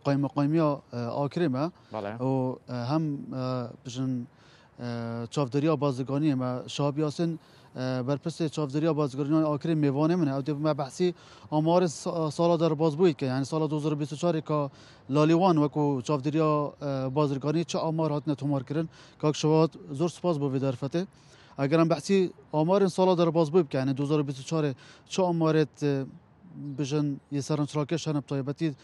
قایمیا آکریمه بله و هم بجن چافدریا بازرگانی ما شاب یاسین برپس چافدریا بازرگانی آکریم میوانه منه او ما بحثی آمار سال در باز بود که یعنی سال 2024 که لالیوان وکو چافدریا بازرگانی چه آمار هات نتومار کردن که شواهد زور سپاس بود در فته اگر هم بحثی آمار سال در باز بود که یعنی 2024 چه آمارت بجن یه سران چراکش هنب طایبتی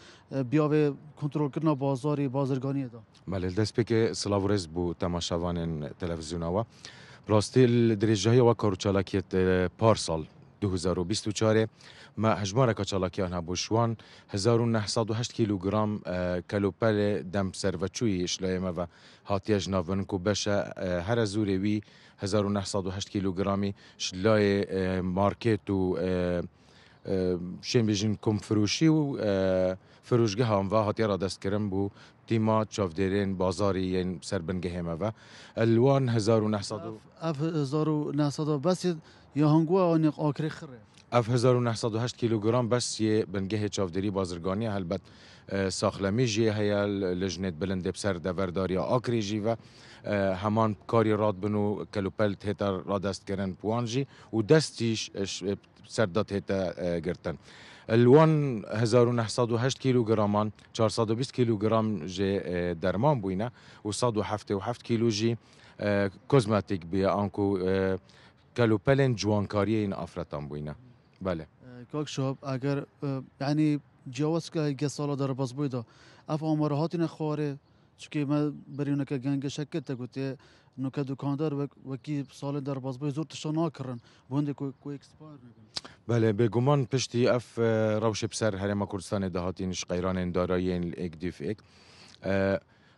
بیاوه کنترل کردن بازرگانی دا بله دست پێکێ سلااو ڕێز بوو تەماشاوانên تەلەڤزیۆنەوە ڕاستی درێژەیەوە کەڕوچالاکیت پارساڵ 2024 ما هەژمارەکە چالاکیان هەبوو شوان 1970 کیلوگرام کەلوپەلێ دەم سەرڤەچووی شلایەمەوە هاتیە ژناڤن و بەشە هەرە زورێوی 1970 کیلوگرامی شلای مارکێت و شێن بێژین کۆمفروشی و فروشگه هاموا هاتیە ڕادەستکردن بوو تیما چاودێرێن بازاری سەربنگەهێمەوە الوان 1900 بس یا هنگوه آنیق آکری خره اف 1908 کیلوگرام بس یه بنگه چاودێری بازرگانی هەلبەت ساخلەمی ژێ هەیە لەژنێت بلندێ بسەر دەڤەرداریە ئاکری ژیڤە هەمان کاری ڕاد بن و کەلوپەل هێتە ڕادەستکردن پوانژی و دەستیش سەردا هێتە گرتن الوان 1908 کیلوگرامان 420 کیلوگرام جه درمان بوینه و 177 کیلو جی کوزماتیک بیا آنکو کلوپلن جوانکاری این افراتان بوینه بله کاک شاب اگر یعنی جواز که گسالا در باز بویدا اف آمارهاتی نخواره چون ما بریونه که گنگ شکت تگوتی نوکه دکاندار و کی سال در باز بوی زور تشانا کرن بونده کو اکسپایر بله بگمان پشتی اف روش بسر هرما کردستان دهاتینش قیران دارایین اکدیف اک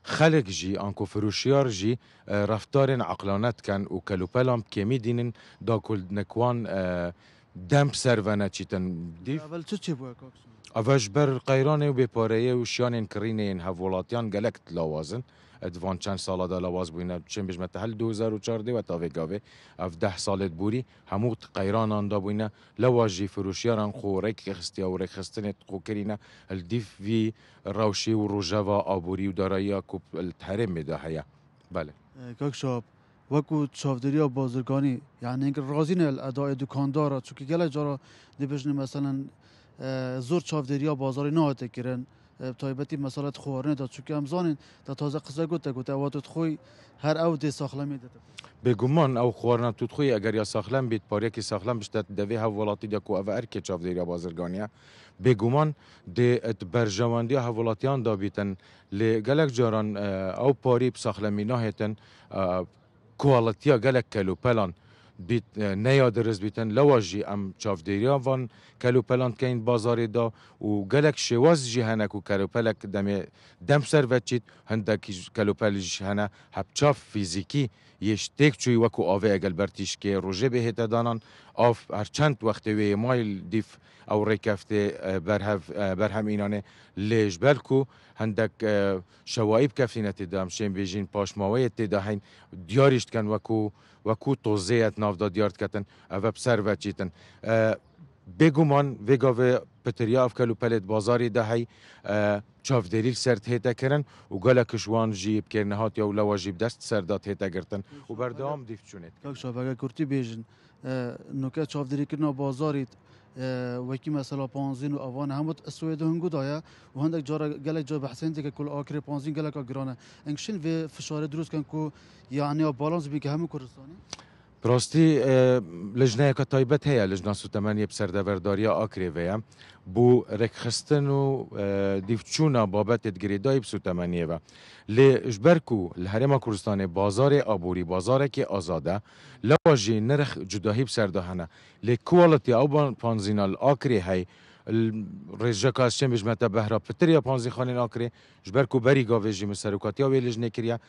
خلق جی آنکو فروشیار جی رفتار عقلانت کن و کلوپلام کمی دینن دا کل نکوان دم سرونه چیتن دیف اول چه بوی کاکسون اوش بر قیرانه و بپاره و شیانین کرینه این هفولاتیان گلکت لاوازن ادوان چند ساله دا لواز بوینه چند بجمت هل 2014 و تاوه گاوه اف 10 سالت بوری هموت قیرانان دا بوینه لواجی فروشیاران خو ریک خستی و ریک خستنت خو کرینه الدیف وی روشی و روژاوا آبوری و دارایی کوب التحریم میده هیا بله کاک شاب وکو چافدریا بازرگانی یعنی اینکه رازین الاداء دکاندارا چون که گله جارا دیبجن مثلا زور چافدریا بازاری نهاته کرن تایبتی مسالت خوارنه دا چون که همزانین دا تازه قصه گوته اواتت خوی هر او دی ساخلمی داده بگمان او خوارنا توت خوی اگر یا ساخلم بیت پاره کی ساخلم بشتت دوی هولاتی دا کو او ارکی چافدریا بازرگانیه بگمان ده برجواندی هولاتیان دا بیتن لگلک جاران او پاری بساخلمی نهتن کوالتیا گلک کلو پلان بیت نیادرز بیتن لواجی ام چافدریا وان کلو پلان کین بازاری دا و گلک شواز جهنک و کلو پلک دم سر وچید هندک کلو پل جهنه هب چاف فیزیکی یش تک چوی وکو آوه اگل برتیش که روژه بهت دانان آف هر چند وقت وی مایل دیف او ریکفته برهم اینانه لیش بلکو هندک شوائب کفینه تدام شیم بیجین پاشماوی تداهین دیارشت کن وکو توزیت نافدا دیارت کتن او بسر وچیتن بگومان وگاوه پتریا افکلو پلت بازاری دهی چافدریل سرت هیتا کرن و گلکش وان جیب کرنه هات یا لوا جیب دست سردات هیتا گرتن و بردام دیف چونید کاک شاب اگر کرتی بیجن نوکه چافدری کرنا بازاریت وکی مثلا پانزین و اوان همت سوید هنگو دایا و هندک جارا گلک جا بحثین که کل آکری پانزین گلک گرانه انگشین و فشار دروست کن که یعنی بالانس بی که همه کردستانی براستی لجنه که تایبت هیا لجنه سوتمانی بسردورداری آکری ویا بو رکخستن و دیفچونا بابت گریدای بسوتمانیه و لجبرکو الهرم کردستان بازار آبوری بازار که آزاده لواجی نرخ جداهی بسردهانه لکوالتی او پانزینال آکری هی رجا کاسچن بجمتا بهرا پتریا پانزی خانین آکری جبرکو بری گاویجی مسروکاتیا و لجنه کریا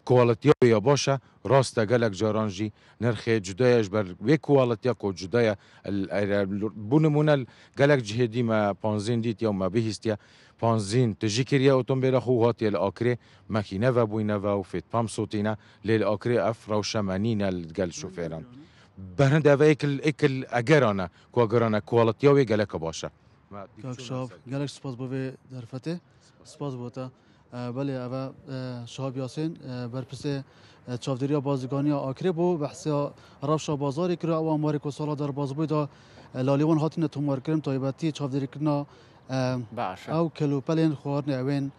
کوالتیا یا باشه راست گلک جارانجی نرخ جدایش بر و کوالتیا کو جدایا بونمونل گلک جهدی ما پانزین دیت یا ما بهستیا پانزین تجی کریا اتومبیل خو هاتی الاکری ماکینه و بوینه و فیت پام صوتینا لیل اکری اف روشمانین الگل شوفیران برند او اکل اگرانه کو اگرانه کوالتیا و گلک باشه کاک شاب گلک سپاس بوی درفته سپاس بوده. بله اول شهاب یاسین برپرس چاودێری بازرگانی آکری بو بحث رفش بازاری کرد و آماری که سالا در بازبوی دا لالیوان هاتین تومار کردن تایبەتی چاودێری کردن باشه او کلوپلین خواردن اوین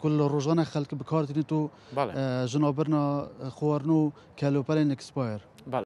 کل روزانه خلق بکارتین تو بله جنابرنا خواردن کلوپلین اکسپایر